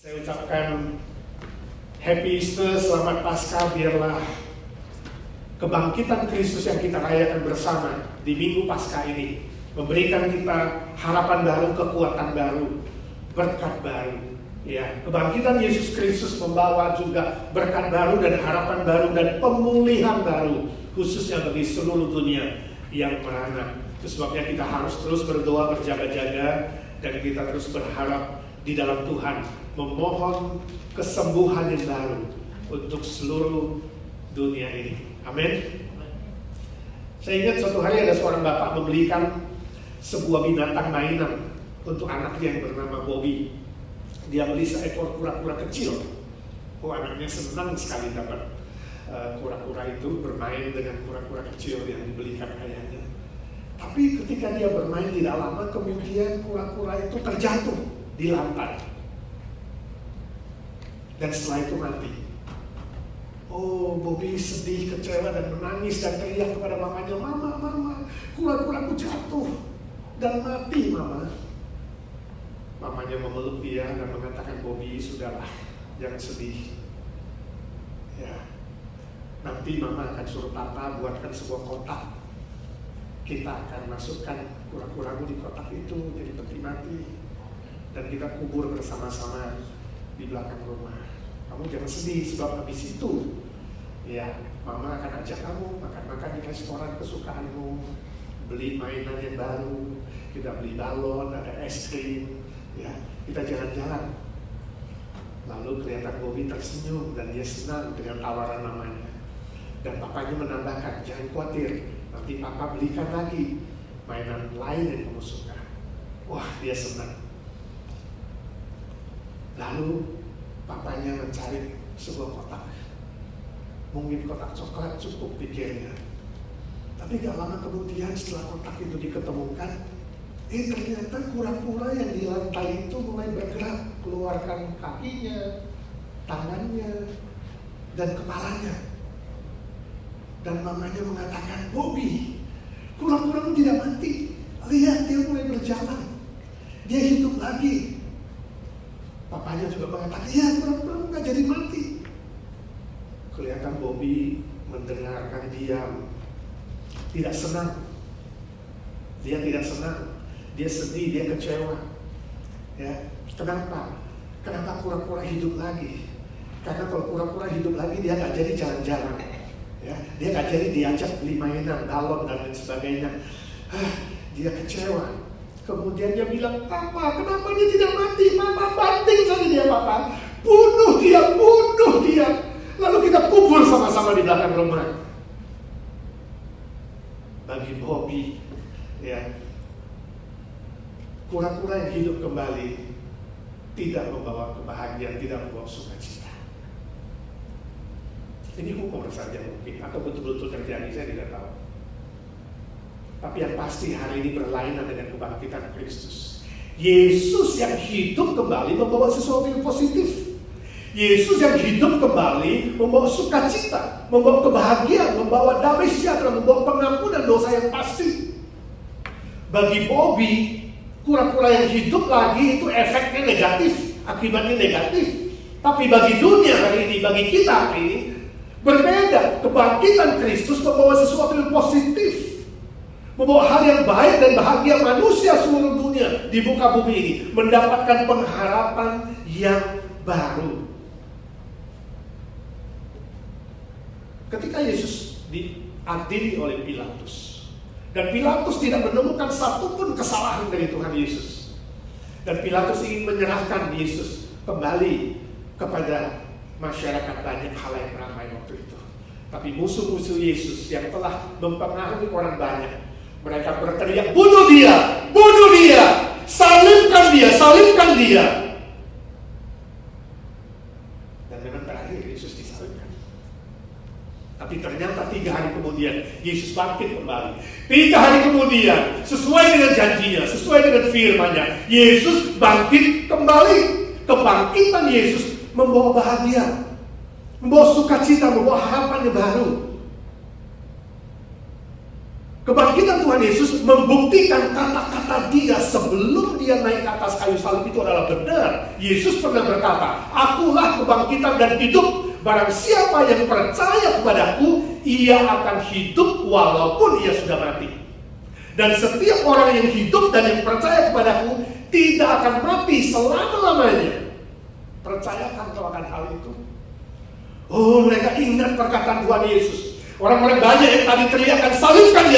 Saya ucapkan Happy Easter, selamat Paskah. Biarlah kebangkitan Kristus yang kita rayakan bersama di Minggu Paskah ini memberikan kita harapan baru, kekuatan baru, berkat baru. Ya, kebangkitan Yesus Kristus membawa juga berkat baru dan harapan baru dan pemulihan baru, khususnya bagi seluruh dunia yang merana. Itu sebabnya kita harus terus berdoa, berjaga-jaga, dan kita terus berharap di dalam Tuhan, memohon kesembuhan yang baru untuk seluruh dunia ini. Amin. Saya ingat suatu hari ada seorang bapak membelikan sebuah binatang mainan untuk anaknya yang bernama Bobby. Dia beli seekor kura-kura kecil. Anaknya senang sekali dapat kura-kura itu, bermain dengan kura-kura kecil yang dibelikan ayahnya. Tapi ketika dia bermain tidak lama, kemudian kura-kura itu terjatuh di lantai. Dan setelah itu mati. Bobby sedih, kecewa, dan menangis dan teriak kepada mamanya, Mama, kura-kuraku jatuh dan mati, Mama. Mamanya memeluk dia dan mengatakan, Bobby, sudahlah, jangan sedih. Ya, nanti Mama akan suruh Papa buatkan sebuah kotak. Kita akan masukkan kura-kuramu di kotak itu, jadi peti mati. Dan kita kubur bersama-sama di belakang rumah. Kamu jangan sedih, sebab habis itu ya, Mama akan ajak kamu makan-makan di restoran kesukaanmu, beli mainan yang baru, kita beli balon, ada es krim, ya, kita jalan-jalan. Lalu kelihatan Bobby tersenyum dan dia senang dengan tawaran mamanya. Dan papanya menambahkan, jangan khawatir, nanti Papa belikan lagi mainan lain yang kamu suka. Wah, dia senang. Lalu papanya mencari sebuah kotak. Mungkin kotak coklat cukup, pikirnya. Tapi gak lama kemudian setelah kotak itu diketemukan, ternyata kura-kura yang di lantai itu mulai bergerak, keluarkan kakinya, tangannya, dan kepalanya. Dan mamanya mengatakan, Bobby, kura-kuramu tidak mati. Lihat, dia mulai berjalan. Dia hidup lagi. Papanya juga mengatakan, iya, kura-kuramu gak jadi mati. Kelihatan Bobby mendengarkan diam. Tidak senang. Dia tidak senang. Dia sedih, dia kecewa. Ya, kenapa? Kenapa kura-kura hidup lagi? Karena kalau kura-kura hidup lagi, dia gak jadi jalan-jalan. Ya, dia gak jadi diajak beli mainan, balon, dan lain sebagainya. Dia kecewa. Kemudian dia bilang, Papa, kenapa dia tidak mati? Papa, banting saja dia, Papa. Bunuh dia, bunuh dia. Lalu kita kubur sama-sama di belakang rumah. Bagi Bobby, ya, kura-kura yang hidup kembali tidak membawa kebahagiaan, tidak membawa sukacita. Ini humor saja mungkin, atau betul-betul terjadi, saya tidak tahu. Tapi yang pasti hari ini berlainan dengan kebangkitan Kristus. Yesus yang hidup kembali membawa sesuatu yang positif. Yesus yang hidup kembali membawa sukacita, membawa kebahagiaan, membawa damai sejahtera, membawa pengampunan dosa yang pasti. Bagi Bobby, kura-kura yang hidup lagi itu efeknya negatif, akibatnya negatif. Tapi bagi dunia hari ini, bagi kita hari ini, berbeda. Kebangkitan Kristus membawa sesuatu yang positif, membawa hal yang baik dan bahagia manusia seluruh dunia di muka bumi ini mendapatkan pengharapan yang baru. Ketika Yesus diadili oleh Pilatus, dan Pilatus tidak menemukan satupun kesalahan dari Tuhan Yesus, dan Pilatus ingin menyerahkan Yesus kembali kepada masyarakat banyak halayak ramai waktu itu. Tapi musuh-musuh Yesus yang telah mempengaruhi orang banyak, mereka berteriak, bunuh dia, salibkan dia, salibkan dia. Dan memang terakhir Yesus disalibkan. Tapi ternyata 3 hari kemudian Yesus bangkit kembali. 3 hari kemudian, sesuai dengan janjinya, sesuai dengan firman-Nya, Yesus bangkit kembali. Kebangkitan Yesus membawa bahagia, membawa sukacita, membawa harapan yang baru. Kebangkitan Tuhan Yesus membuktikan kata-kata dia sebelum dia naik ke atas kayu salib itu adalah benar. Yesus pernah berkata, "Akulah kebangkitan dan hidup. Barang siapa yang percaya kepadaku, ia akan hidup walaupun ia sudah mati. Dan setiap orang yang hidup dan yang percaya kepadaku tidak akan mati selama-lamanya." Percayakan kau akan hal itu? Oh, mereka ingat perkataan Tuhan Yesus. Orang-orang banyak yang tadi teriakan, salibkan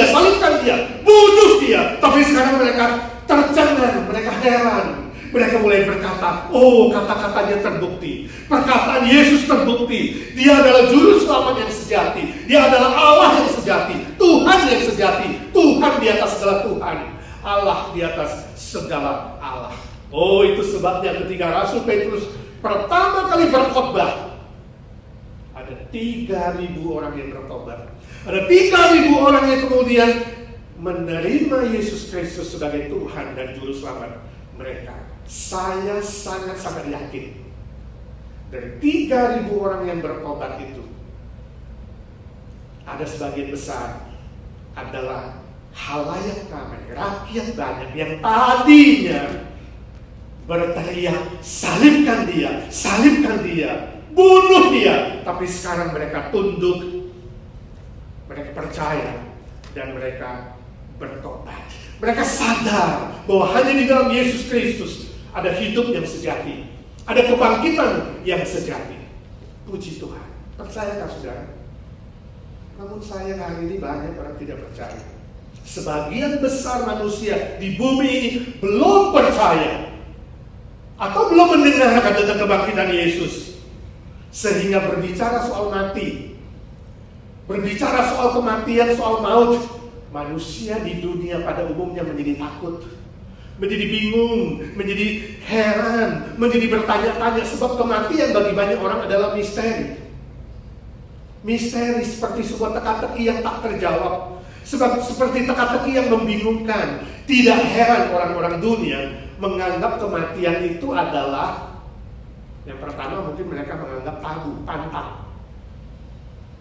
dia, bunuh dia. Tapi sekarang mereka tercengang, mereka heran. Mereka mulai berkata, oh, kata-katanya terbukti. Perkataan Yesus terbukti. Dia adalah juru selamat yang sejati. Dia adalah Allah yang sejati. Tuhan yang sejati. Tuhan di atas segala Tuhan. Allah di atas segala Allah. Oh, itu sebabnya ketika Rasul Petrus pertama kali berkhotbah, ada 3.000 orang yang bertobat. Ada 3.000 orang yang kemudian menerima Yesus Kristus sebagai Tuhan dan Juru Selamat mereka. Saya sangat-sangat yakin dari 3.000 orang yang bertobat itu, ada sebagian besar adalah halayak ramai, rakyat banyak yang tadinya berteriak, salibkan dia, bunuh dia. Tapi sekarang mereka tunduk, mereka percaya, dan mereka bertobat. Mereka sadar bahwa hanya di dalam Yesus Kristus ada hidup yang sejati, ada kebangkitan yang sejati. Puji Tuhan. Percayakah saudara? Namun sayang hari ini banyak orang tidak percaya. Sebagian besar manusia di bumi ini belum percaya atau belum mendengarkan tentang kebangkitan Yesus, sehingga berbicara soal mati, berbicara soal kematian, soal maut, manusia di dunia pada umumnya menjadi takut, menjadi bingung, menjadi heran, menjadi bertanya-tanya. Sebab kematian bagi banyak orang adalah misteri. Misteri seperti sebuah teka-teki yang tak terjawab, sebab seperti teka-teki yang membingungkan. Tidak heran orang-orang dunia menganggap kematian itu adalah, yang pertama mungkin mereka menganggap tabu, pantang.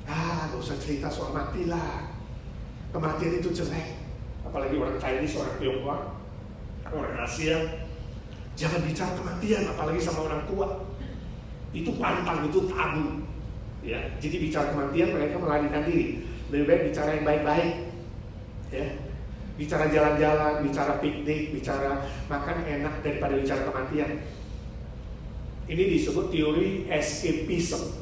Gak usah cerita soal mati lah, kematian itu jelek. Apalagi orang Chinese, orang Tionghoa, orang Asia, jangan bicara kematian, apalagi sama orang tua. Itu pantang, itu tabu. Ya, jadi bicara kematian mereka melarikan diri. Lebih baik bicara yang baik-baik. Ya, bicara jalan-jalan, bicara piknik, bicara makan enak daripada bicara kematian. Ini disebut teori escapism,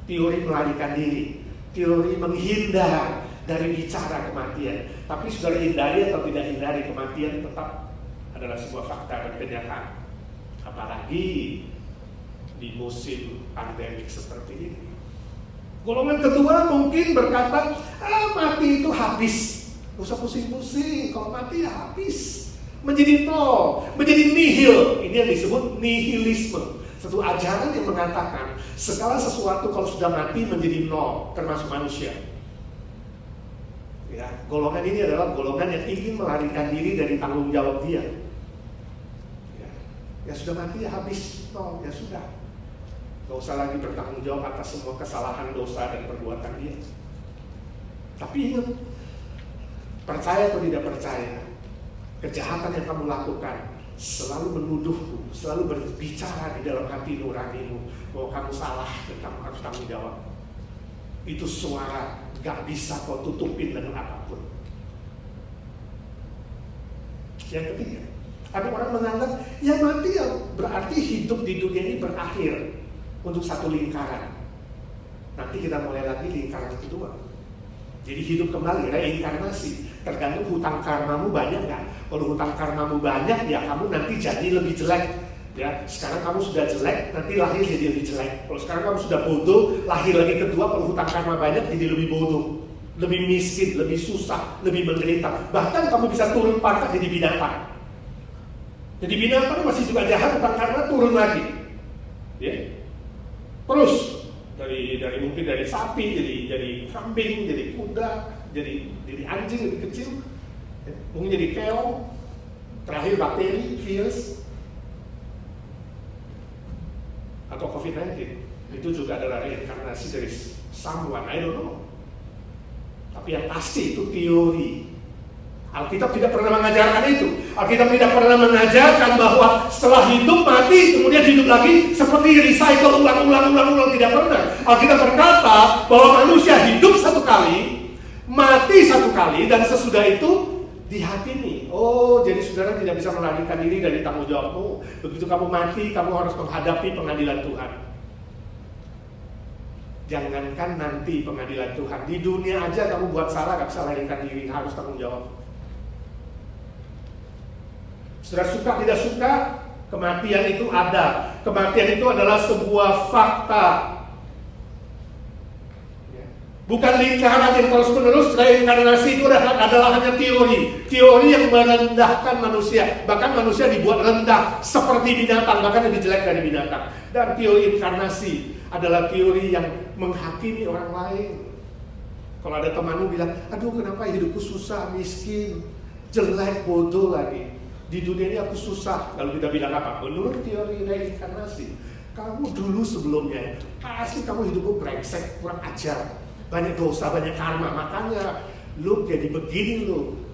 teori melarikan diri, teori menghindar dari bicara kematian. Tapi saudara hindari atau tidak hindari, kematian tetap adalah sebuah fakta dan kenyataan. Apalagi di musim pandemik seperti ini. Golongan kedua mungkin berkata, mati itu habis, gak usah pusing-pusing, kalau mati ya habis, menjadi nol, menjadi nihil. Ini yang disebut nihilisme, satu ajaran yang mengatakan segala sesuatu kalau sudah mati menjadi nol, termasuk manusia. Ya, golongan ini adalah golongan yang ingin melarikan diri dari tanggung jawab dia. Ya sudah mati ya habis, nol, ya sudah. Gak usah lagi bertanggung jawab atas semua kesalahan, dosa, dan perbuatan dia. Tapi ingat, percaya atau tidak percaya, kejahatan yang kamu lakukan selalu menuduhmu, selalu berbicara di dalam hati nuranimu bahwa kamu salah dan kamu harus tanggung jawab. Itu suara gak bisa kau tutupin dengan apapun. Yang ketiga, ada orang menganggap ya mati ya berarti hidup di dunia ini berakhir untuk satu lingkaran. Nanti kita mulai lagi lingkaran kedua. Jadi hidup kembali, reinkarnasi. Tergantung hutang karmamu banyak nggak. Kalau hutang karmamu banyak, ya kamu nanti jadi lebih jelek. Ya, sekarang kamu sudah jelek, nanti lahir jadi lebih jelek. Kalau sekarang kamu sudah bodoh, lahir lagi kedua. Kalau hutang karma banyak, jadi lebih bodoh, lebih miskin, lebih susah, lebih menderita. Bahkan kamu bisa turun pangkat jadi binatang. Jadi binatang masih juga jahat, hutang karma turun lagi. Ya. Terus dari mungkin dari sapi jadi kambing, jadi kuda, jadi anjing lebih kecil, ya, mungkin jadi keong, terakhir bakteri, virus, atau COVID-19. Itu juga adalah reinkarnasi dari someone, I don't know. Tapi yang pasti itu teori. Alkitab tidak pernah mengajarkan itu. Alkitab tidak pernah mengajarkan bahwa setelah hidup mati kemudian hidup lagi seperti recycle ulang. Tidak pernah. Alkitab berkata bahwa manusia hidup satu kali, mati satu kali, dan sesudah itu dihakimi. Oh, jadi saudara tidak bisa melarikan diri dari tanggung jawabmu. Begitu kamu mati, kamu harus menghadapi pengadilan Tuhan. Jangankan nanti pengadilan Tuhan, di dunia aja kamu buat salah gak bisa melarikan diri, harus tanggung jawab. Saudara suka tidak suka, kematian itu ada. Kematian itu adalah sebuah fakta. Bukan lingkaran yang terus menerus. Reinkarnasi itu adalah hanya teori. Teori yang merendahkan manusia. Bahkan manusia dibuat rendah seperti binatang, bahkan lebih jelek dari binatang. Dan teori inkarnasi adalah teori yang menghakimi orang lain. Kalau ada temanmu bilang, aduh kenapa hidupku susah, miskin, jelek, bodoh lagi. Di dunia ini aku susah. Lalu kita bilang apa? Menurut teori reinkarnasi, kamu dulu sebelumnya pasti kamu hidupmu brengsek, kurang ajar, banyak dosa, banyak karma, makanya lu jadi begini lu.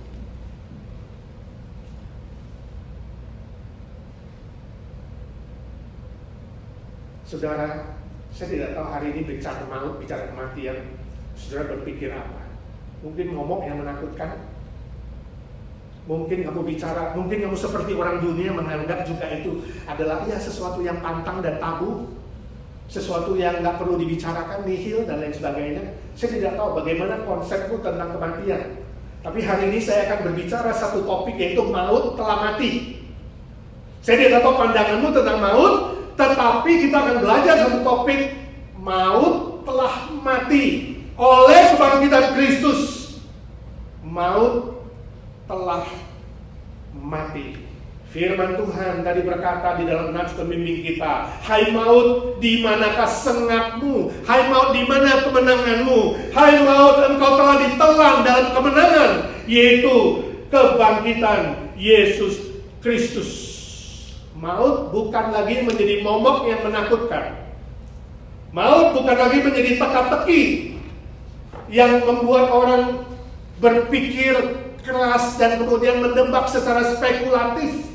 Saudara, saya tidak tahu hari ini bicara maut, bicara kematian, saudara berpikir apa? Mungkin momok yang menakutkan. Mungkin kamu bicara, mungkin kamu seperti orang dunia menganggap juga itu adalah ya sesuatu yang pantang dan tabu, sesuatu yang nggak perlu dibicarakan, nihil dan lain sebagainya. Saya tidak tahu bagaimana konsepmu tentang kematian. Tapi hari ini saya akan berbicara satu topik, yaitu maut telah mati. Saya tidak tahu pandanganmu tentang maut, tetapi kita akan belajar satu topik, maut telah mati oleh kebangkitan Kristus. Maut telah mati. Firman Tuhan tadi berkata di dalam nats pembimbing kita, hai maut, di manakah sengatmu? Hai maut, di mana kemenanganmu? Hai maut, engkau telah ditelan dalam kemenangan, yaitu kebangkitan Yesus Kristus. Maut bukan lagi menjadi momok yang menakutkan. Maut bukan lagi menjadi teka-teki yang membuat orang berpikir keras dan kemudian mendebak secara spekulatif.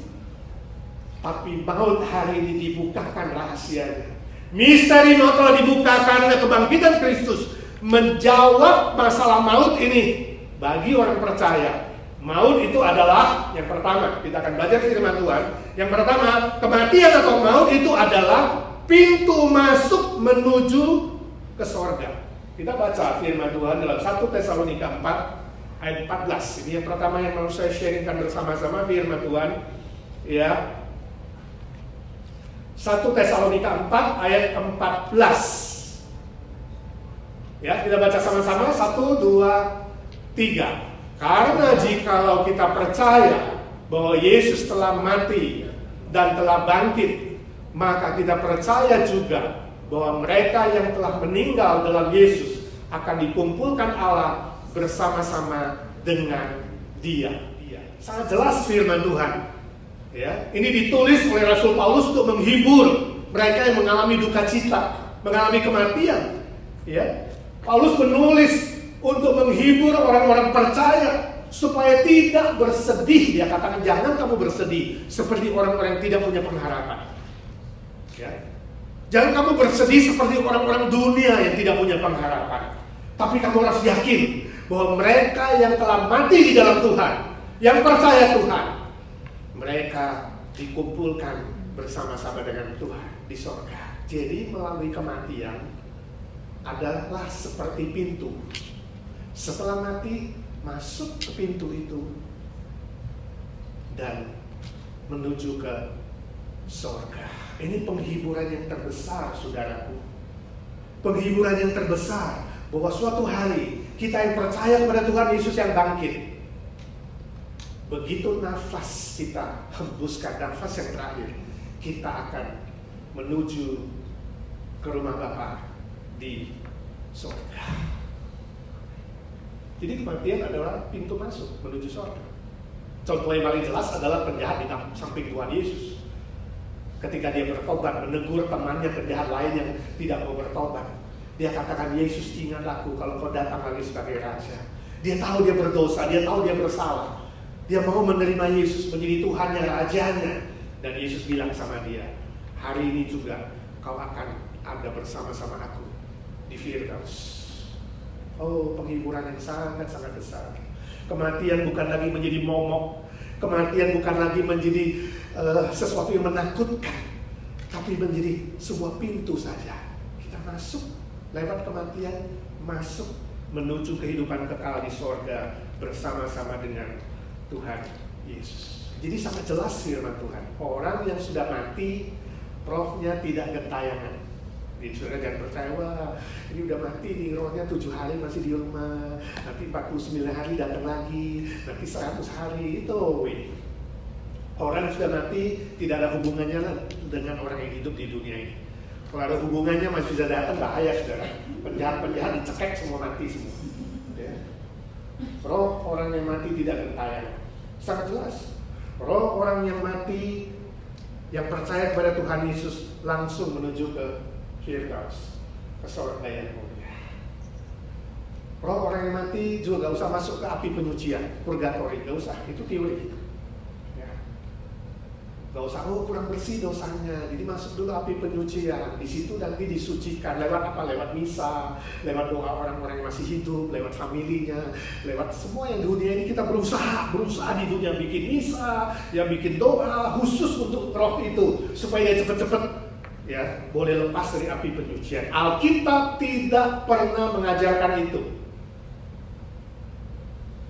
Tapi maut hari ini dibukakan rahasianya. Misteri maut telah dibukakan oleh kebangkitan Kristus, menjawab masalah maut ini bagi orang percaya. Maut itu adalah yang pertama, kita akan belajar firman Tuhan. Yang pertama, kematian atau maut itu adalah pintu masuk menuju ke sorga. Kita baca firman Tuhan dalam 1 Tesalonika 4 ayat 14. Ini yang pertama yang mau saya sharingkan bersama-sama firman Tuhan. Ya. 1 Tesalonika 4 ayat 14. Ya, kita baca sama-sama. 1, 2, 3. Karena jikalau kita percaya bahwa Yesus telah mati dan telah bangkit, maka kita percaya juga bahwa mereka yang telah meninggal dalam Yesus akan dikumpulkan Allah bersama-sama dengan Dia. Sangat jelas firman Tuhan. Ya, ini ditulis oleh Rasul Paulus untuk menghibur mereka yang mengalami duka cita, mengalami kematian. Ya, Paulus menulis untuk menghibur orang-orang percaya supaya tidak bersedih. Dia katakan jangan kamu bersedih seperti orang-orang yang tidak punya pengharapan. Ya. Jangan kamu bersedih seperti orang-orang dunia yang tidak punya pengharapan. Tapi kamu harus yakin bahwa mereka yang telah mati di dalam Tuhan, yang percaya Tuhan, mereka dikumpulkan bersama-sama dengan Tuhan di sorga. Jadi melalui kematian adalah seperti pintu. Setelah mati, masuk ke pintu itu dan menuju ke sorga. Ini penghiburan yang terbesar, saudaraku. Penghiburan yang terbesar bahwa suatu hari kita yang percaya kepada Tuhan Yesus yang bangkit, begitu nafas kita hembuskan, nafas yang terakhir, kita akan menuju ke rumah Bapa di surga. Jadi kematian adalah pintu masuk menuju surga. Contoh yang paling jelas adalah penjahat di samping Tuhan Yesus. Ketika dia bertobat, menegur temannya penjahat lain yang tidak mau bertobat, dia katakan, Yesus, ingat aku kalau kau datang lagi sebagai raja. Dia tahu dia berdosa, dia tahu dia bersalah. Dia mau menerima Yesus menjadi Tuhannya, Rajanya. Dan Yesus bilang sama dia, hari ini juga kau akan ada bersama-sama aku di Firdaus. Oh, penghiburan yang sangat-sangat besar. Kematian bukan lagi menjadi momok. Kematian bukan lagi menjadi sesuatu yang menakutkan, tapi menjadi sebuah pintu saja. Kita masuk lewat kematian, masuk menuju kehidupan kekal di sorga bersama-sama dengan Tuhan Yesus. Jadi sangat jelas firman Tuhan. Orang yang sudah mati, rohnya tidak gentayangan. Jadi saudara jangan percaya, wah ini udah mati nih, rohnya 7 hari masih di rumah, nanti 49 hari datang lagi, nanti 100 hari itu. Orang yang sudah mati tidak ada hubungannya dengan orang yang hidup di dunia ini. Kalau ada hubungannya masih bisa datang, bahaya saudara. Penjahat-penjahat dicekek semua, mati semua. Ya. Roh orang yang mati tidak gentayangan. Sangat jelas. Roh orang yang mati yang percaya kepada Tuhan Yesus langsung menuju ke Firdaus, ke sorga yang mulia. Roh orang yang mati juga gak usah masuk ke api penyucian, purgatori, gak usah, itu teori. Ya. Gak usah, oh kurang bersih dosanya, jadi masuk dulu api penyucian. Di situ nanti disucikan, lewat apa? Lewat misa, lewat doa orang-orang yang masih hidup, lewat familinya, lewat semua yang di dunia ini kita berusaha di dunia bikin misa, ya bikin doa khusus untuk roh itu, supaya dia cepet-cepet ya boleh lepas dari api penyucian. Alkitab tidak pernah mengajarkan itu.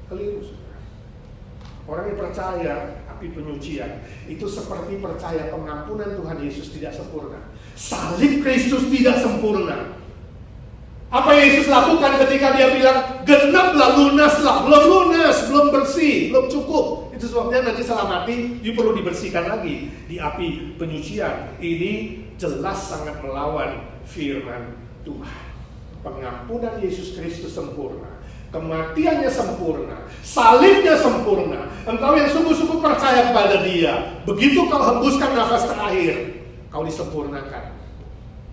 Keliru, saudara. Orang yang percaya api penyucian itu seperti percaya pengampunan Tuhan Yesus tidak sempurna, salib Kristus tidak sempurna. Apa yang Yesus lakukan ketika dia bilang genaplah, lunaslah, belum lunas, belum bersih, belum cukup. Itu sebabnya nanti setelah mati you perlu dibersihkan lagi di api penyucian. Ini jelas sangat melawan firman Tuhan. Pengampunan Yesus Kristus sempurna, kematiannya sempurna, salibnya sempurna. Engkau yang sungguh-sungguh percaya kepada Dia, begitu kau hembuskan nafas terakhir, kau disempurnakan,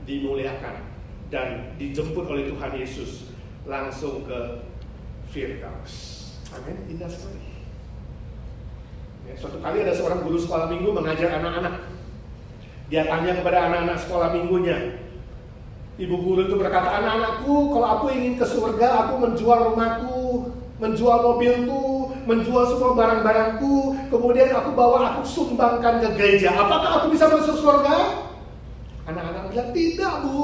dimuliakan, dan dijemput oleh Tuhan Yesus langsung ke Firdaus. Amin, indah sekali. Ya, suatu kali ada seorang guru sekolah minggu mengajar anak-anak. Dia tanya kepada anak-anak sekolah minggunya. Ibu guru itu berkata, anak-anakku, kalau aku ingin ke surga, aku menjual rumahku, menjual mobilku, menjual semua barang-barangku, kemudian aku sumbangkan ke gereja. Apakah aku bisa masuk surga? Anak-anak bilang, tidak bu.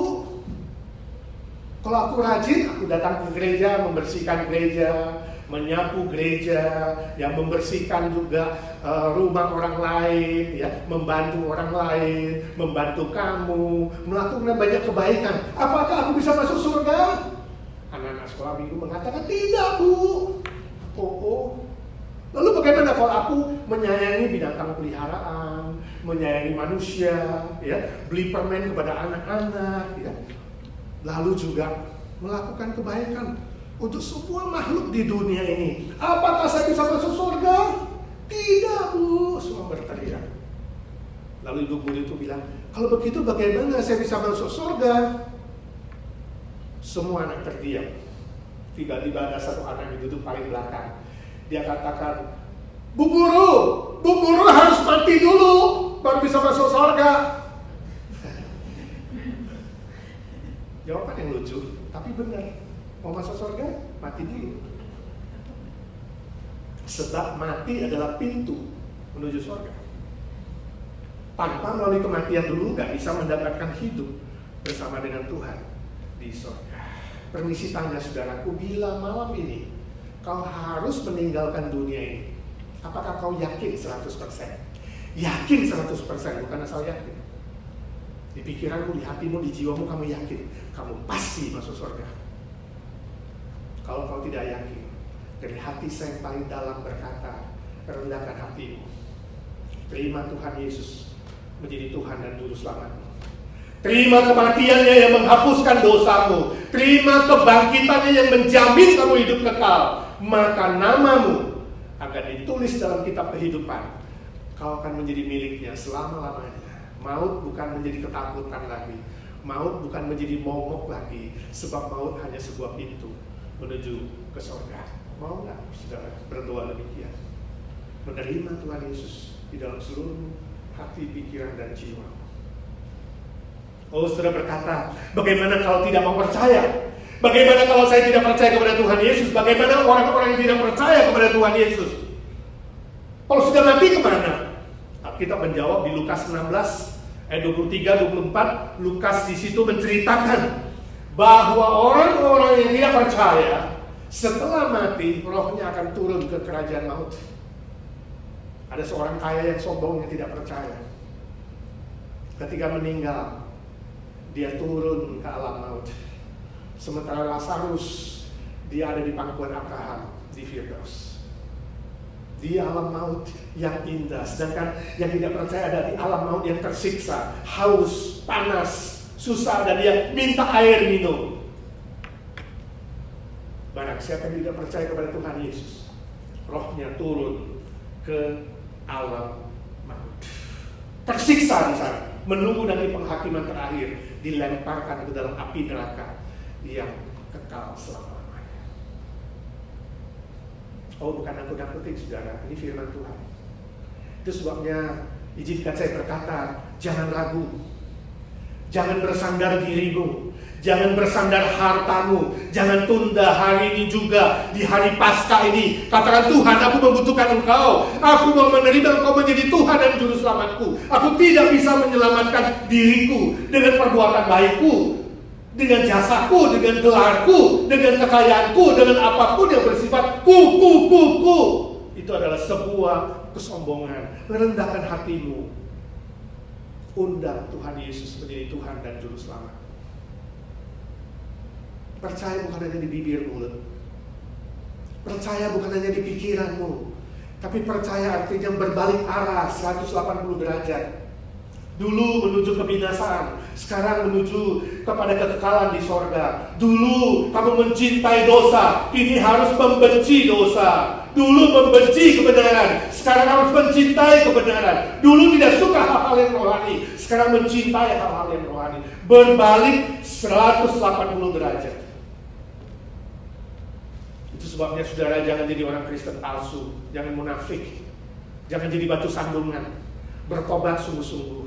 Kalau aku rajin, aku datang ke gereja, membersihkan gereja, menyapu gereja, yang membersihkan juga rumah orang lain, ya, membantu orang lain, membantu kamu, melakukan banyak kebaikan. Apakah aku bisa masuk surga? Anak-anak sekolah minggu mengatakan tidak bu. Oh. Lalu bagaimana kalau aku menyayangi binatang peliharaan, menyayangi manusia, ya, beli permen kepada anak-anak, ya, lalu juga melakukan kebaikan untuk semua makhluk di dunia ini. Apakah saya bisa masuk surga? Tidak bu, semua berteriak. Lalu ibu guru itu bilang, kalau begitu bagaimana saya bisa masuk surga? Semua anak terdiam. Tiba-tiba ada satu anak yang duduk paling belakang. Dia katakan, Bu guru harus mati dulu baru bisa masuk surga. Jawaban yang lucu, tapi benar. Mau masuk surga, mati dulu. Sebab mati adalah pintu menuju surga. Tanpa melalui kematian dulu gak bisa mendapatkan hidup bersama dengan Tuhan di surga. Permisi tanya saudaraku, bila malam ini kau harus meninggalkan dunia ini, apakah kau yakin 100%? Yakin 100%, bukan asal yakin. Di pikiranmu, di hatimu, di jiwamu kamu yakin, kamu pasti masuk surga. Kalau kau tidak yakin, dari hati saya yang paling dalam berkata, rendahkan hatimu. Terima Tuhan Yesus menjadi Tuhan dan Juru Selamatmu. Terima kematiannya yang menghapuskan dosamu. Terima kebangkitannya yang menjamin kamu hidup kekal. Maka namamu akan ditulis dalam kitab kehidupan. Kau akan menjadi miliknya selama-lamanya. Maut bukan menjadi ketakutan lagi. Maut bukan menjadi momok lagi. Sebab maut hanya sebuah pintu menuju ke surga. Mau nggak saudara berdoa demikian? Menerima Tuhan Yesus di dalam seluruh hati, pikiran, dan jiwa. Oh, saudara berkata, bagaimana kalau tidak mau percaya? Bagaimana kalau saya tidak percaya kepada Tuhan Yesus? Bagaimana orang-orang yang tidak percaya kepada Tuhan Yesus? Kalau sudah mati kemana? Kita menjawab di Lukas 16 ayat 23-24. Lukas di situ menceritakan bahwa orang-orang yang tidak percaya setelah mati rohnya akan turun ke kerajaan maut. Ada seorang kaya yang sombong yang tidak percaya. Ketika meninggal, dia turun ke alam maut. Sementara Lazarus, dia ada di pangkuan Abraham di Firdaus. Di alam maut yang indah. Sedangkan yang tidak percaya ada di alam maut yang tersiksa, haus, panas, susah, dan dia minta air minum. Barang siapa yang tidak percaya kepada Tuhan Yesus, rohnya turun ke alam maut. Tersiksa di sana, menunggu nanti penghakiman terakhir, dilemparkan ke dalam api neraka yang kekal selama-lamanya. Oh, bukan nakut-nakutin saudara, ini firman Tuhan. Itu sebabnya izinkan saya berkata, jangan ragu, jangan bersandar dirimu, jangan bersandar hartamu, jangan tunda hari ini juga, di hari Paskah ini. Katakan, Tuhan, aku membutuhkan Engkau, aku mau menerima Engkau menjadi Tuhan dan Juru Selamatku. Aku tidak bisa menyelamatkan diriku dengan perbuatan baikku, dengan jasaku, dengan gelarku, dengan kekayaanku, dengan apapun yang bersifat ku. Itu adalah sebuah kesombongan. Rendahkan hatimu, undang Tuhan Yesus menjadi Tuhan dan Juru Selamat. Percaya bukan hanya di bibir mulut, percaya bukan hanya di pikiranmu, tapi percaya artinya berbalik arah 180 derajat. Dulu menuju kebinasaan, sekarang menuju kepada kekekalan di sorga. Dulu kamu mencintai dosa, kini harus membenci dosa. Dulu membenci kebenaran, sekarang harus mencintai kebenaran. Dulu tidak suka hal-hal yang rohani, sekarang mencintai hal-hal yang rohani. Berbalik 180 derajat. Itu sebabnya saudara jangan jadi orang Kristen palsu, jangan munafik, jangan jadi batu sandungan. Bertobat sungguh-sungguh.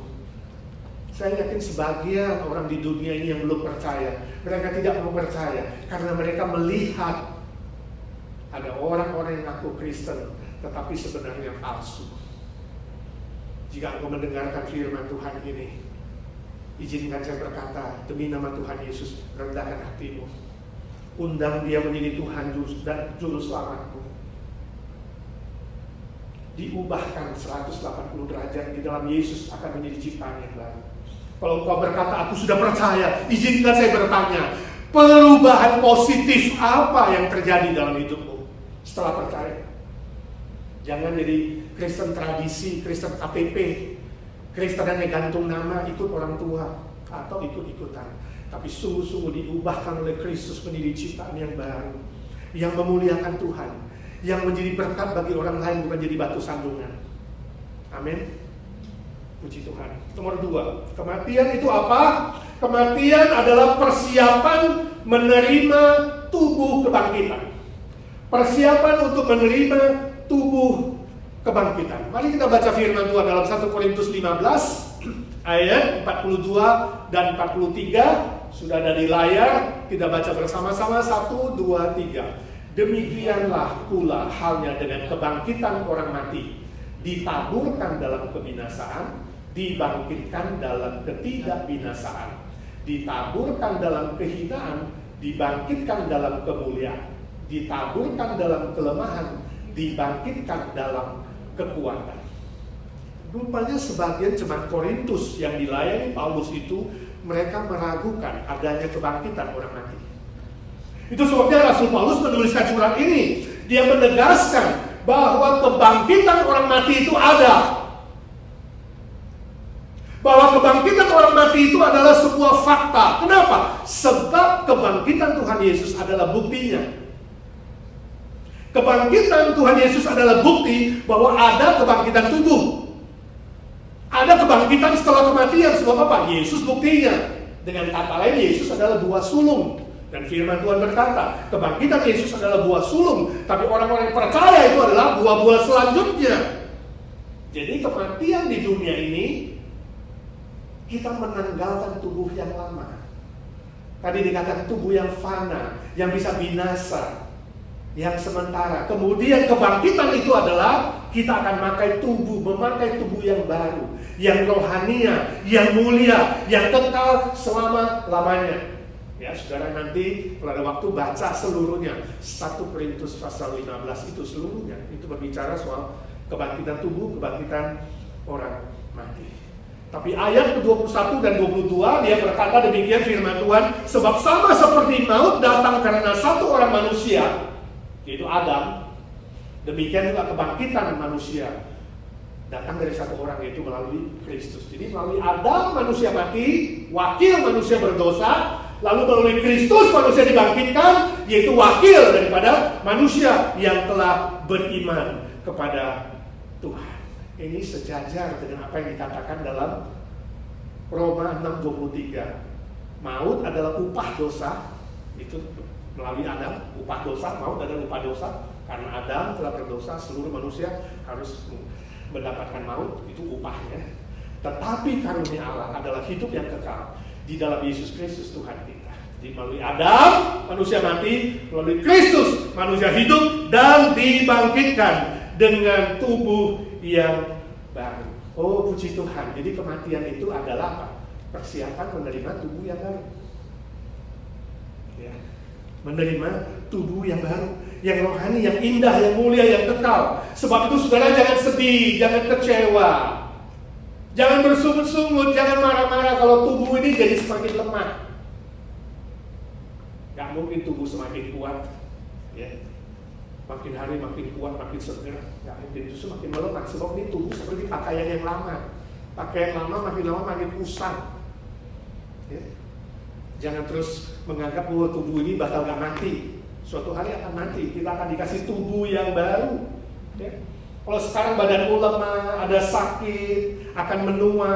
Saya yakin sebagian orang di dunia ini yang belum percaya, mereka tidak mau percaya karena mereka melihat ada orang-orang yang ngaku Kristen tetapi sebenarnya palsu. Jika engkau mendengarkan firman Tuhan ini, izinkan saya berkata, demi nama Tuhan Yesus, rendahkan hatimu, undang dia menjadi Tuhan dan Juru Selamatmu. Diubahkan 180 derajat di dalam Yesus akan menjadi ciptaan yang baru. Kalau engkau berkata, aku sudah percaya, izinkan saya bertanya, perubahan positif apa yang terjadi dalam hidupmu setelah percaya? Jangan jadi Kristen tradisi, Kristen KTP, Kristen hanya gantung nama, ikut orang tua, atau ikut-ikutan. Tapi sungguh-sungguh diubahkan oleh Kristus menjadi ciptaan yang baru, yang memuliakan Tuhan, yang menjadi berkat bagi orang lain, bukan jadi batu sandungan. Amin. Puji Tuhan. Nomor 2, kematian itu apa? Kematian adalah persiapan menerima tubuh kebangkitan. Persiapan untuk menerima tubuh kebangkitan. Mari kita baca firman Tuhan dalam 1 Korintus 15 ayat 42 dan 43. Sudah ada di layar, kita baca bersama-sama. 1, 2, 3. Demikianlah pula halnya dengan kebangkitan orang mati. Ditaburkan dalam kebinasaan, dibangkitkan dalam ketidakbinasaan. Ditaburkan dalam kehinaan, dibangkitkan dalam kemuliaan. Ditaburkan dalam kelemahan, dibangkitkan dalam kekuatan. Rupanya sebagian jemaat Korintus yang dilayani Paulus itu, mereka meragukan adanya kebangkitan orang mati. Itu sebabnya Rasul Paulus menuliskan surat ini. Dia menegaskan bahwa kebangkitan orang mati itu ada. Bahwa kebangkitan orang mati itu adalah sebuah fakta. Kenapa? Sebab kebangkitan Tuhan Yesus adalah buktinya. Kebangkitan Tuhan Yesus adalah bukti bahwa ada kebangkitan tubuh. Ada kebangkitan setelah kematian. Sebab apa? Yesus buktinya. Dengan kata lain, Yesus adalah buah sulung. Dan firman Tuhan berkata, kebangkitan Yesus adalah buah sulung, tapi orang-orang yang percaya itu adalah buah-buah selanjutnya. Jadi kematian di dunia ini, kita menanggalkan tubuh yang lama. Tadi dikatakan tubuh yang fana, yang bisa binasa, yang sementara. Kemudian kebangkitan itu adalah kita akan memakai tubuh yang baru, yang rohania, yang mulia, yang kekal selama-lamanya. Ya, saudara nanti kalau ada waktu baca seluruhnya. 1 Korintus pasal 15 itu seluruhnya. Itu berbicara soal kebangkitan tubuh, kebangkitan orang mati. Tapi ayat ke-21 dan 22 dia berkata demikian firman Tuhan, sebab sama seperti maut datang karena satu orang manusia, yaitu Adam, demikian juga kebangkitan manusia datang dari satu orang, yaitu melalui Kristus. Jadi melalui Adam manusia mati, wakil manusia berdosa, lalu melalui Kristus manusia dibangkitkan, yaitu wakil daripada manusia yang telah beriman kepada Tuhan. Ini sejajar dengan apa yang dikatakan dalam Roma 6:23. Maut adalah upah dosa, itu melalui Adam, upah dosa, maut adalah upah dosa. Karena Adam telah berdosa, seluruh manusia harus mendapatkan maut, itu upahnya. Tetapi karunia Allah adalah hidup yang kekal di dalam Yesus Kristus Tuhan kita. Jadi melalui Adam manusia mati, melalui Kristus manusia hidup dan dibangkitkan dengan tubuh yang baru. Oh puji Tuhan. Jadi kematian itu adalah apa? Persiapan menerima tubuh yang baru. Ya. Menerima tubuh yang baru, yang rohani, yang indah, yang mulia, yang kekal. Sebab itu saudara jangan sedih, jangan kecewa, jangan bersungut-sungut, jangan marah-marah kalau tubuh ini jadi semakin lemah. Gak mungkin tubuh semakin kuat, ya. Makin hari makin kuat, makin segar. Gak mungkin, justru makin melemah. Sebab ini tubuh seperti pakaian yang lama. Pakaian lama makin usang, ya. Jangan terus menganggap bahwa tubuh ini bakal gak mati. Suatu hari akan mati. Kita akan dikasih tubuh yang baru, ya. Kalau sekarang badanmu lemah, ada sakit, akan menua,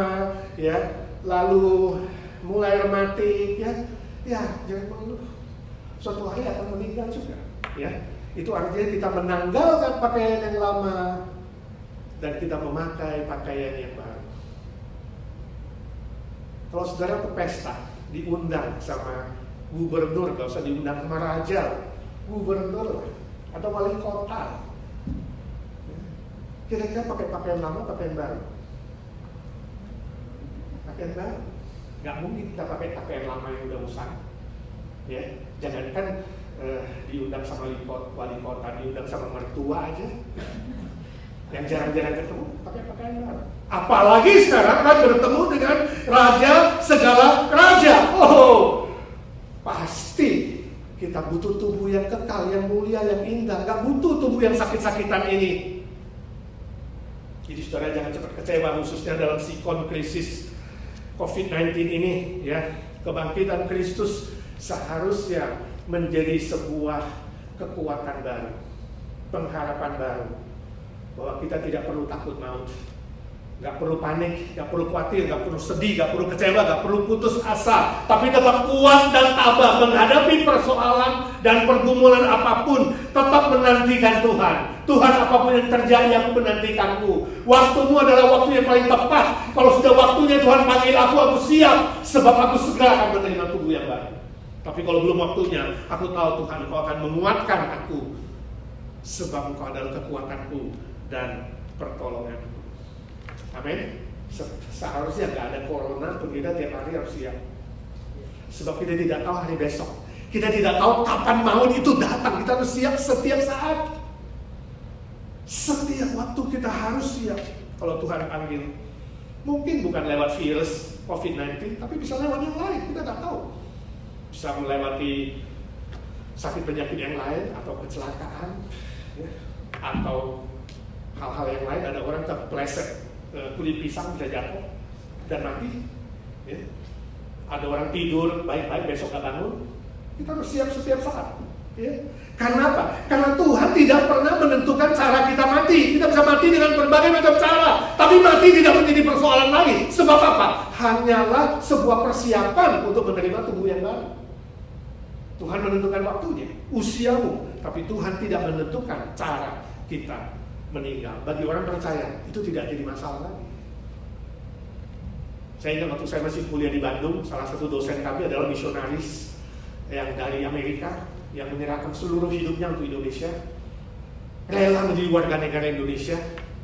ya, lalu mulai rematik, ya jangan mengeluh. Suatu hari akan meninggal juga, ya. Itu artinya kita menanggalkan pakaian yang lama dan kita memakai pakaian yang baru. Kalau saudara ke pesta, diundang sama gubernur, gak usah diundang sama raja, gubernur atau wali kota, kira-kira pakai pakaian lama, pakaian baru? Pakaian baru. Gak mungkin kita pakai pakaian lama yang udah usang, ya. Jangankan diundang sama wali kota, diundang sama mertua aja yang jarang-jarang ketemu, pakai pakaian baru. Apalagi sekarang kan bertemu dengan raja segala raja. Oh, pasti kita butuh tubuh yang kekal, yang mulia, yang indah. Gak butuh tubuh yang sakit-sakitan ini. Jadi saudara jangan cepat kecewa, khususnya dalam sikon krisis COVID-19 ini, ya. Kebangkitan Kristus seharusnya menjadi sebuah kekuatan baru, pengharapan baru, bahwa kita tidak perlu takut maut, gak perlu panik, gak perlu khawatir, gak perlu sedih, gak perlu kecewa, gak perlu putus asa, tapi tetap kuat dan tabah menghadapi persoalan dan pergumulan apapun. Tetap menantikan Tuhan. Tuhan, apapun yang terjadi, aku menantikanmu. Waktumu adalah waktu yang paling tepat. Kalau sudah waktunya Tuhan panggil aku siap, sebab aku segera akan menerima tubuh yang baru. Tapi kalau belum waktunya, aku tahu Tuhan, Engkau akan menguatkan aku, sebab Engkau adalah kekuatanku dan pertolonganku. Amin. Seharusnya gak ada corona pun kita tiap hari harus siap. Sebab kita tidak tahu hari besok. Kita tidak tahu kapan maut itu datang. Kita harus siap setiap saat. Setiap waktu kita harus siap. Kalau Tuhan panggil, mungkin bukan lewat virus COVID-19, tapi bisa lewat yang lain, kita gak tahu. Bisa melewati sakit penyakit yang lain, atau kecelakaan, ya, atau hal-hal yang lain. Ada orang terpleset kulit pisang bisa jatuh dan mati, ya. Ada orang tidur baik-baik, besok gak bangun. Kita harus siap setiap saat, ya. Karena apa? Karena Tuhan tidak pernah menentukan cara kita mati. Kita bisa mati dengan berbagai macam cara, tapi mati tidak menjadi persoalan lagi. Sebab apa? Hanyalah sebuah persiapan untuk menerima tubuh yang baru. Tuhan menentukan waktunya, usiamu, tapi Tuhan tidak menentukan cara kita meninggal. Bagi orang percaya, itu tidak jadi masalah lagi. Saya ingat waktu saya masih kuliah di Bandung, salah satu dosen kami adalah misionaris yang dari Amerika, yang menyerahkan seluruh hidupnya untuk Indonesia, rela menjadi warga negara Indonesia.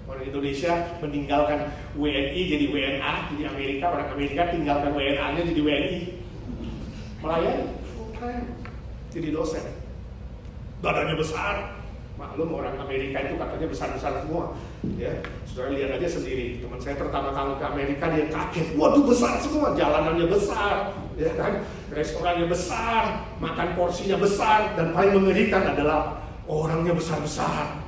Orang Indonesia meninggalkan WNI jadi WNA, jadi Amerika, orang Amerika tinggalkan WNA-nya jadi WNI. Melayani full time, jadi dosen. Badannya besar, maklum orang Amerika itu katanya besar-besar semua. Ya, saudara lihat aja sendiri. Teman saya pertama kali ke Amerika dia kaget, waduh besar semua, jalanannya besar, ya kan, restorannya besar, makan porsinya besar, dan paling mengerikan adalah orangnya besar-besar.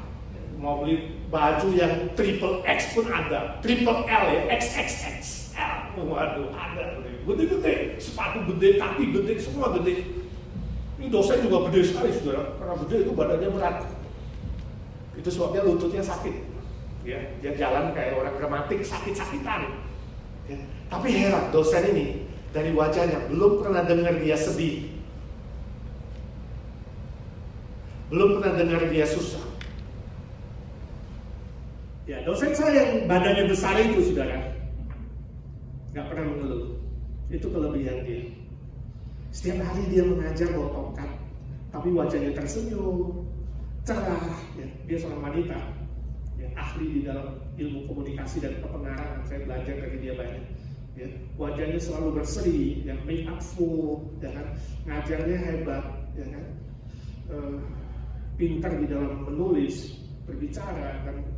Mau beli baju yang triple X pun ada, triple L ya, XXXL, waduh ada, gede-gede, sepatu gede, kaki gede, semua gede. Ini dosen juga gede sekali saudara, karena gede itu badannya berat. Itu sebabnya lututnya sakit, ya, dia jalan kayak orang rematik, sakit-sakitan. Ya. Tapi heran, dosen ini dari wajahnya belum pernah dengar dia sedih, belum pernah dengar dia susah. Ya, dosen saya yang badannya besar itu, saudara, nggak pernah mengeluh. Itu kelebihan dia. Setiap hari dia mengajar bawa tongkat, tapi wajahnya tersenyum, cerah. Ya, dia seorang wanita, ya, ahli di dalam ilmu komunikasi dan kepengaraan. Saya belajar dari dia banyak. Ya, wajahnya selalu berseri, ya, make up full, ya kan? Ngajarnya hebat, ya kan? Pintar di dalam menulis, berbicara, kan?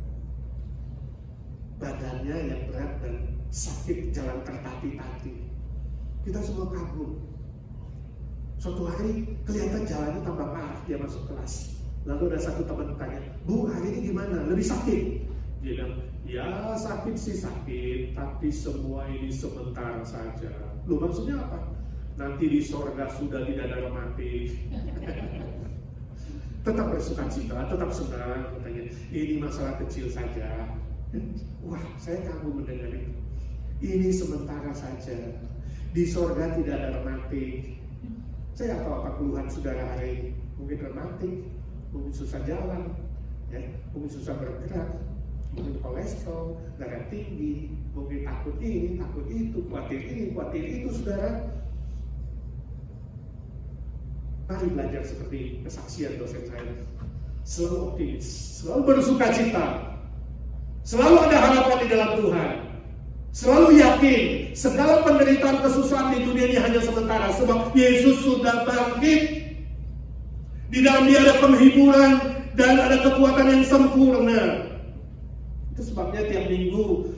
Badannya yang berat dan sakit, jalan tertati-tati. Kita semua kagum. Suatu hari kelihatan jalannya tambah parah, dia masuk kelas. Lalu ada satu teman tanya, "Bu, hari ini gimana? Lebih sakit?" Dia bilang, "Ya sakit sih sakit, tapi semua ini sementara saja." Loh, maksudnya apa? Nanti di sorga sudah tidak ada mati. Tetap bersukacita, tetap senang, katanya. Ini masalah kecil saja. Wah, saya kagum mendengar itu. Ini sementara saja. Di sorga tidak ada rematik. Saya tahu apa keluhan saudara hari ini. Mungkin rematik, mungkin susah jalan, ya, mungkin susah bergerak, mungkin kolesterol, darah tinggi, mungkin takut ini, takut itu, khawatir itu, saudara. Mari belajar seperti kesaksian dosen saya. Selalu optimis, selalu bersukacita. Selalu ada harapan di dalam Tuhan. Selalu yakin segala penderitaan kesusahan di dunia ini hanya sementara, sebab Yesus sudah bangkit. Di dalam Dia ada penghiburan dan ada kekuatan yang sempurna. Itu sebabnya tiap minggu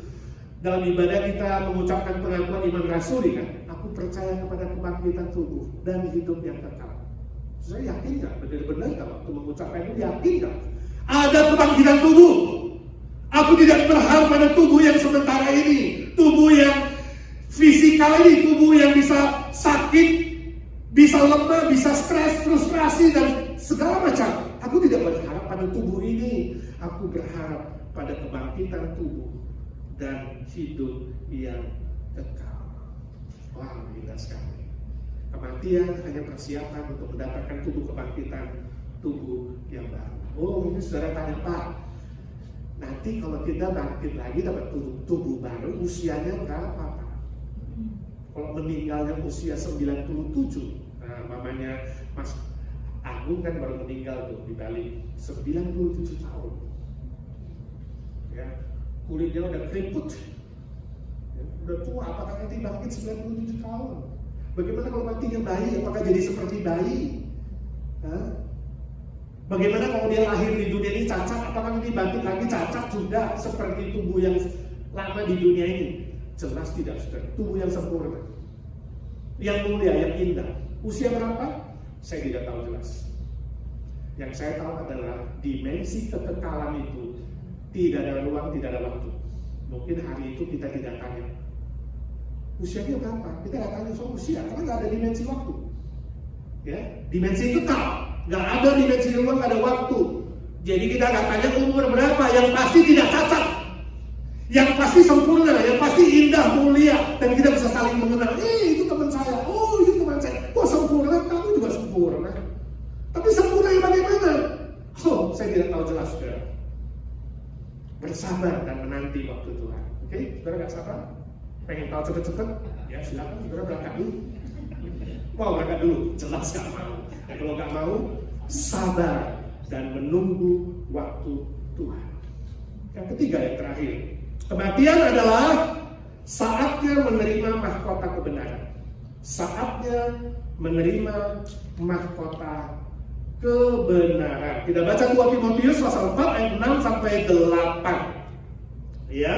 dalam ibadah kita mengucapkan pengakuan iman rasuli, kan? Aku percaya kepada kebangkitan tubuh dan hidup yang kekal. Saya yakin nggak? Benar-benar nggak waktu mengucapkan itu, yakin nggak? Ada kebangkitan tubuh. Aku tidak berharap pada tubuh yang sementara ini, tubuh yang fisikal ini, tubuh yang bisa sakit, bisa lemah, bisa stres, frustrasi, dan segala macam. Aku tidak berharap pada tubuh ini. Aku berharap pada kebangkitan tubuh dan hidup yang kekal. Wah, gila sekali. Kematian hanya persiapan untuk mendapatkan tubuh kebangkitan, tubuh yang baru. Oh, ini saudara tanya, Pak, nanti kalau kita bangkit lagi dapat tubuh baru, usianya berapa, Pak? Kalau meninggalnya usia 97, nah, mamanya Mas Agung kan baru meninggal tuh di Bali, 97 tahun. Ya, kulitnya udah keriput, ya, udah tua. Apakah nanti bangkit 97 tahun? Bagaimana kalau matinya bayi? Apakah jadi seperti bayi? Hah? Bagaimana kalau dia lahir di dunia ini cacat? Apakah nanti bangkit lagi cacat juga seperti tubuh yang lama di dunia ini? Jelas tidak, saudara. Tubuh yang sempurna, yang mulia, yang indah. Usia berapa? Saya tidak tahu jelas. Yang saya tahu adalah dimensi kekekalan itu tidak ada ruang, tidak ada waktu. Mungkin hari itu kita tidak tanya usianya berapa, kita nggak tanya soal usia karena nggak ada dimensi waktu. Ya, dimensi kekal, nggak ada dimensi ruang, nggak ada waktu. Jadi kita nggak tanya umur berapa, yang pasti tidak cacat, yang pasti sempurna, yang pasti indah, mulia, dan kita bisa saling mengenal. Itu teman saya, oh itu teman saya, kok sempurna, kamu juga sempurna. Saudara nggak sabar? Pengen tahu cepet-cepet? Ya silakan saudara berangkat dulu. Mau berangkat dulu? Jelas nggak mau. Dan kalau nggak mau, sabar dan menunggu waktu Tuhan. Yang ketiga, yang terakhir, kematian adalah saatnya menerima mahkota kebenaran. Saatnya menerima mahkota kebenaran. Kita baca 2 Timotius pasal 4 ayat 6 sampai 8. Ya.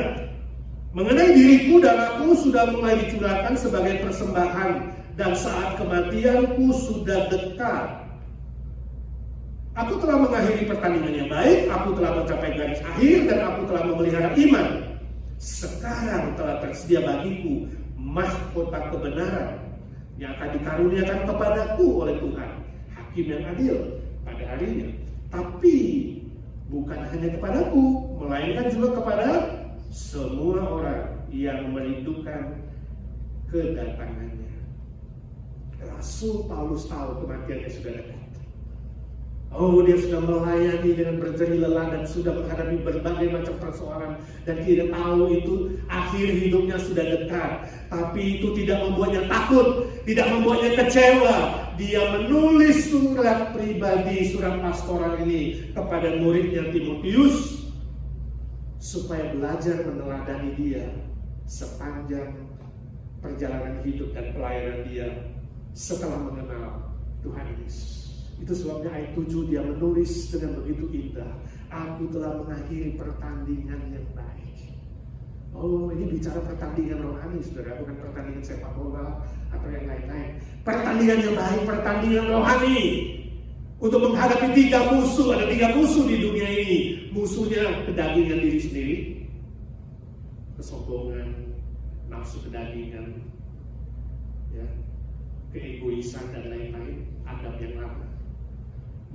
Mengenai diriku dan aku sudah mulai dicurahkan sebagai persembahan, dan saat kematianku sudah dekat. Aku telah mengakhiri pertandingan yang baik, aku telah mencapai garis akhir, dan aku telah memelihara iman. Sekarang telah tersedia bagiku mahkota kebenaran yang akan dikaruniakan kepadaku oleh Tuhan, Hakim yang adil pada harinya. Tapi bukan hanya kepadaku, melainkan juga kepada semua orang yang merindukan kedatangannya. Rasul Paulus tahu kematiannya sudah dekat. Oh, dia sudah melayani dengan berjerih lelah dan sudah menghadapi berbagai macam persoalan, dan dia tahu itu akhir hidupnya sudah dekat. Tapi itu tidak membuatnya takut, tidak membuatnya kecewa. Dia menulis surat pribadi, surat pastoral ini kepada muridnya Timotius supaya belajar meneladani dia sepanjang perjalanan hidup dan pelayanan dia setelah mengenal Tuhan Yesus. Itu sebabnya ayat 7 dia menulis dengan begitu indah. Aku telah mengakhiri pertandingan yang baik. Oh, ini bicara pertandingan rohani, saudara, bukan pertandingan sepak bola atau yang lain-lain. Pertandingan yang baik, pertandingan rohani. Untuk menghadapi 3 musuh, ada 3 musuh di dunia ini. Musuhnya kedagingan diri sendiri, kesombongan, nafsu kedagingan, ya, keegoisan dan lain-lain, adab yang lama.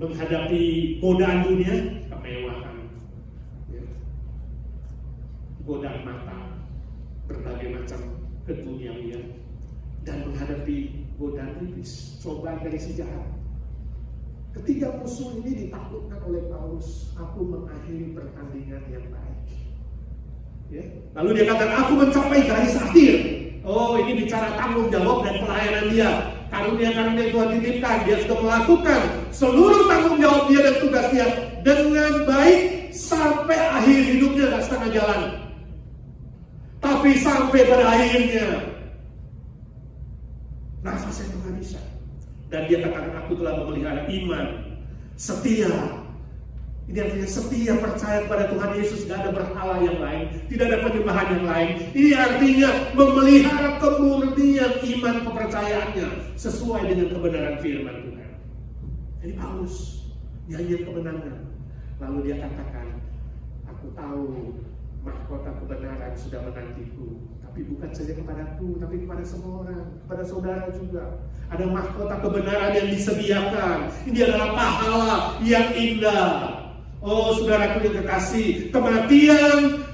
Menghadapi godaan dunia, kemewahan, ya, godaan mata, berbagai macam keduniawian, dan menghadapi godaan iblis, cobaan dari si jahat. Ketiga musuh ini ditaklukkan oleh Paulus. Aku mengakhiri pertandingan yang baik. Ya. Lalu dia katakan, aku mencapai garis akhir. Oh, ini bicara tanggung jawab dan pelayanan dia. Karunia-karunia yang Tuhan titipkan, dia sudah melakukan seluruh tanggung jawab dia dan tugas dia dengan baik sampai akhir hidupnya, gak setengah jalan. Tapi sampai pada akhirnya nafasnya menghabiskan. Dan dia katakan, aku telah memelihara iman, setia. Ini artinya setia, percaya kepada Tuhan Yesus, tidak ada berhala yang lain, tidak ada penyembahan yang lain. Ini artinya memelihara kemurnian iman kepercayaannya sesuai dengan kebenaran firman Tuhan. Jadi Paulus nyanyian kemenangan. Lalu dia katakan, aku tahu mahkota kebenaran sudah menantiku. Tapi bukan saja kepadaku, tapi kepada semua orang, kepada saudara juga. Ada mahkota kebenaran yang disediakan. Ini adalah pahala yang indah. Oh, saudaraku yang kekasih, kematian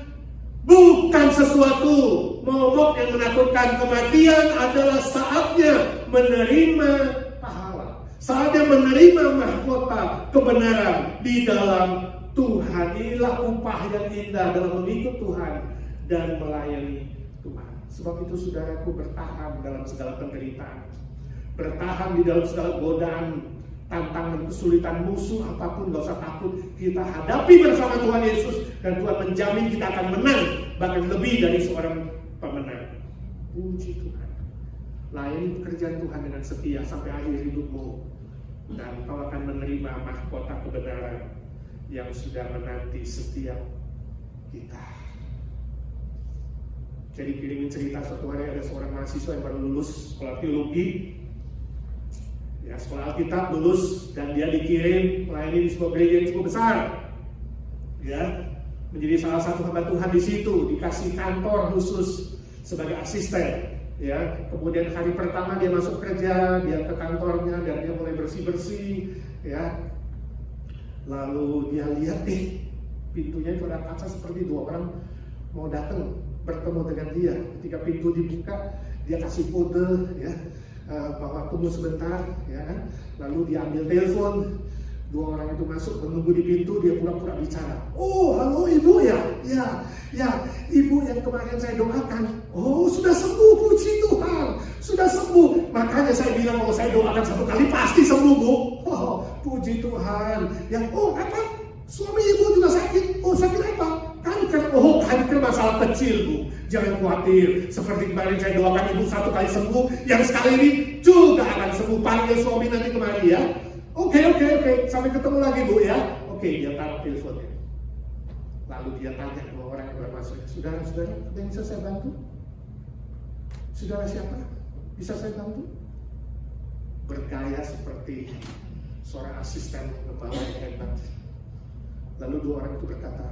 bukan sesuatu momok yang menakutkan. Kematian adalah saatnya menerima pahala, saatnya menerima mahkota kebenaran di dalam Tuhan. Inilah upah yang indah dalam mengikut Tuhan dan melayani Tuhan. Sebab itu saudaraku, bertahan dalam segala penderitaan, bertahan di dalam segala godaan, tantangan, kesulitan, musuh apapun, gak usah takut. Kita hadapi bersama Tuhan Yesus, dan Tuhan menjamin kita akan menang, bahkan lebih dari seorang pemenang. Puji Tuhan. Layani pekerjaan Tuhan dengan setia sampai akhir hidupmu, dan kau akan menerima mahkota kebenaran yang sudah menanti setiap kita. Jadi kirimin cerita, suatu hari ada seorang mahasiswa yang baru lulus sekolah teologi, ya, sekolah Alkitab, lulus, dan dia dikirim melayani di sebuah gereja yang cukup besar, ya, menjadi salah satu hamba Tuhan di situ, dikasih kantor khusus sebagai asisten, ya. Kemudian hari pertama dia masuk kerja, dia ke kantornya dan dia mulai bersih-bersih, ya. Lalu dia lihat pintunya itu ada kaca seperti 2 orang mau datang bertemu dengan dia. Ketika pintu dibuka, dia kasih kode, ya, bahwa tunggu sebentar, ya kan. Lalu dia ambil telepon, Dua orang itu masuk, menunggu di pintu, dia pura-pura bicara. Oh, halo ibu ya? Ya, ibu yang kemarin saya doakan. Oh, sudah sembuh, puji Tuhan. Sudah sembuh. Makanya saya bilang kalau saya doakan 1 kali pasti sembuh, Bu. Oh, puji Tuhan. Apa? Suami ibu juga sakit. Oh, sakit apa? Kanker. Oh, kanker masalah kecil, Bu. Jangan khawatir. Seperti kemarin saya doakan ibu 1 kali sembuh, yang sekali ini juga akan sembuh. Panggil suami nanti kemari ya. Oke. Sampai ketemu lagi, Bu ya. Oke, dia taruh teleponnya. Lalu dia tanya ke orang yang baru masuk. Saudara, ada yang bisa saya bantu? Saudara siapa? Bisa saya bantu? Bergaya seperti seorang asisten kepala yang hebat. Lalu 2 orang itu berkata,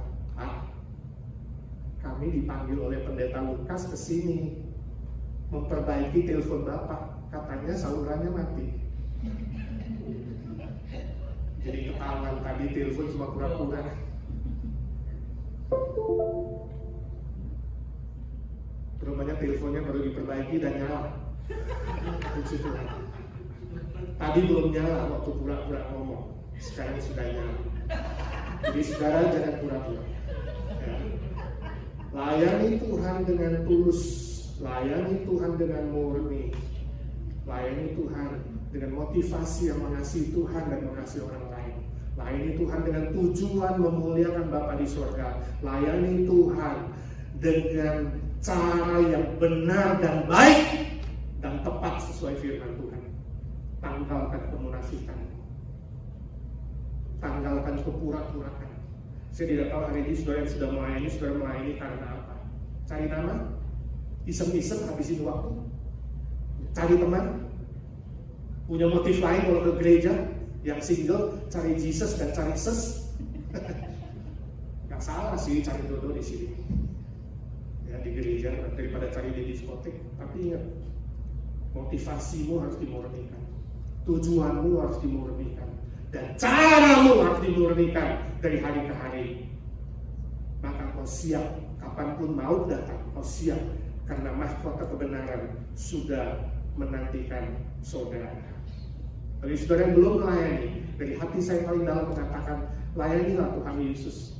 kami dipanggil oleh pendeta Lukas ke sini memperbaiki telepon Bapak. Katanya salurannya mati. Jadi ketahuan tadi telepon cuma pura-pura. Rupanya teleponnya baru diperbaiki dan nyala. Puji Tuhan. Tadi belum nyala waktu pura-pura ngomong. Sekarang sudah nyala. Jadi saudara jangan pura-pura. Ya. Layani Tuhan dengan tulus. Layani Tuhan dengan murni. Layani Tuhan dengan motivasi yang mengasihi Tuhan dan mengasihi orang lain. Layani Tuhan dengan tujuan memuliakan Bapa di surga. Layani Tuhan dengan cara yang benar dan baik dan tepat sesuai firman Tuhan. Tanggalkan kemunafikan. Tanggalkan kepura-puraan. Saya tidak tahu hari ini saudara yang sudah melayani karena apa? Cari nama? Iseng-iseng habisin waktu? Cari teman? Punya motif lain kalau ke gereja? Yang single, cari Jesus dan cari ses? Gak salah sih cari jodoh di sini. Ya, di gereja daripada cari di diskotik. Tapi ingat, motivasimu harus dimurnikan. Tujuanmu harus dimurnikan. Dan caramu harus dimurnikan dari hari ke hari. Maka kau siap, kapanpun maut datang, kau siap. Karena mahkota kebenaran sudah menantikan saudara. Bagi saudara yang belum melayani, dari hati saya paling dalam mengatakan, layanilah Tuhan Yesus.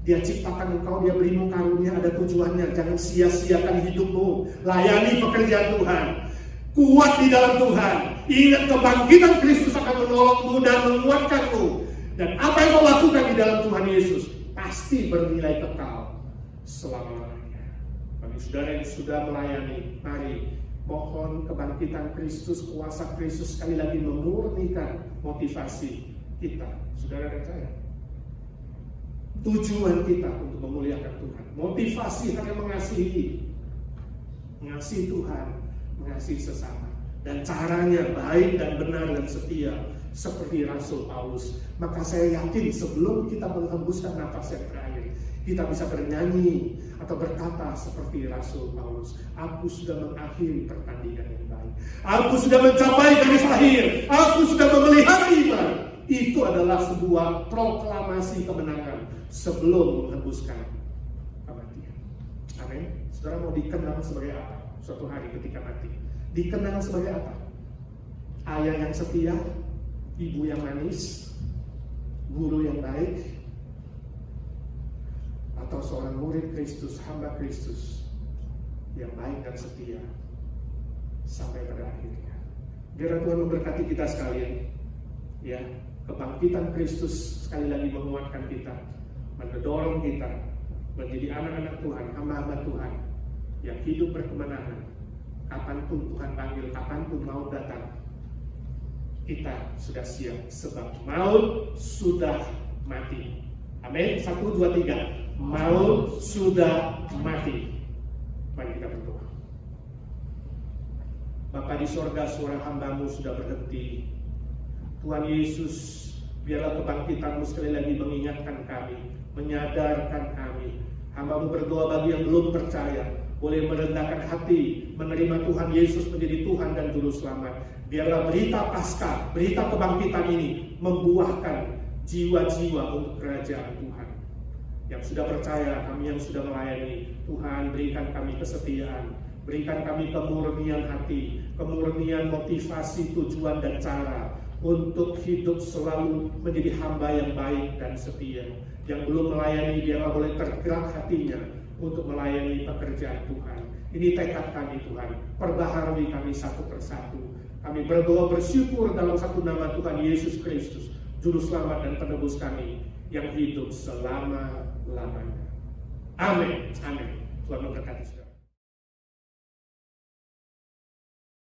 Dia ciptakan engkau, dia berimu karunia, ada tujuannya. Jangan sia-siakan hidupmu. Layani pekerjaan Tuhan. Kuat di dalam Tuhan. Ingat kebangkitan Kristus akan menolongmu dan menguatkanmu. Dan apa yang kau lakukan di dalam Tuhan Yesus pasti bernilai kekal selama-lamanya. Bagi saudara yang sudah melayani, mari mohon kebangkitan Kristus, kuasa Kristus sekali lagi memurnikan motivasi kita, saudara dan saya. Tujuan kita untuk memuliakan Tuhan, motivasi hanya mengasihi Tuhan, mengasihi sesama, dan caranya baik dan benar dan setia seperti Rasul Paulus. Maka saya yakin sebelum kita menghembuskan nafas yang terakhir, kita bisa bernyanyi atau berkata seperti Rasul Paulus, aku sudah mengakhiri pertandingan yang baik, aku sudah mencapai garis akhir, aku sudah memelihara iman. Itu adalah sebuah proklamasi kemenangan sebelum menghembuskan kematian. Amin. Saudara mau dikenal sebagai apa suatu hari ketika mati? Dikenal sebagai apa? Ayah yang setia, ibu yang manis, guru yang baik, atau seorang murid Kristus, hamba Kristus yang baik dan setia sampai pada akhirnya. Biar Tuhan memberkati kita sekalian. Ya, kebangkitan Kristus sekali lagi menguatkan kita, mendorong kita menjadi anak-anak Tuhan, hamba-hamba Tuhan yang hidup berkemenangan. Kapanpun Tuhan panggil, kapanpun maut datang, kita sudah siap sebab maut sudah mati. Amin. 1, 2, 3. Maut sudah mati. Mari kita berdoa. Bapa di sorga, suara hamba-Mu sudah berhenti. Tuhan Yesus, biarlah kebangkitan-Mu sekali lagi mengingatkan kami, menyadarkan kami. Hamba-Mu berdoa bagi yang belum percaya, boleh merendahkan hati, menerima Tuhan Yesus menjadi Tuhan dan Juru Selamat. Biarlah berita Paskah, berita kebangkitan ini membuahkan jiwa-jiwa untuk kerajaan Tuhan. Yang sudah percaya, kami yang sudah melayani, Tuhan berikan kami kesetiaan, berikan kami kemurnian hati, kemurnian motivasi, tujuan dan cara untuk hidup selalu menjadi hamba yang baik dan setia. Yang belum melayani, biarlah boleh tergerak hatinya untuk melayani pekerjaan Tuhan. Ini tekad kami Tuhan, perbaharui kami satu persatu. Kami berdoa bersyukur dalam satu nama Tuhan Yesus Kristus, Juru Selamat dan Penebus kami, yang hidup selama-lamanya. Amin. Amin. Tuhan memberkati saudara.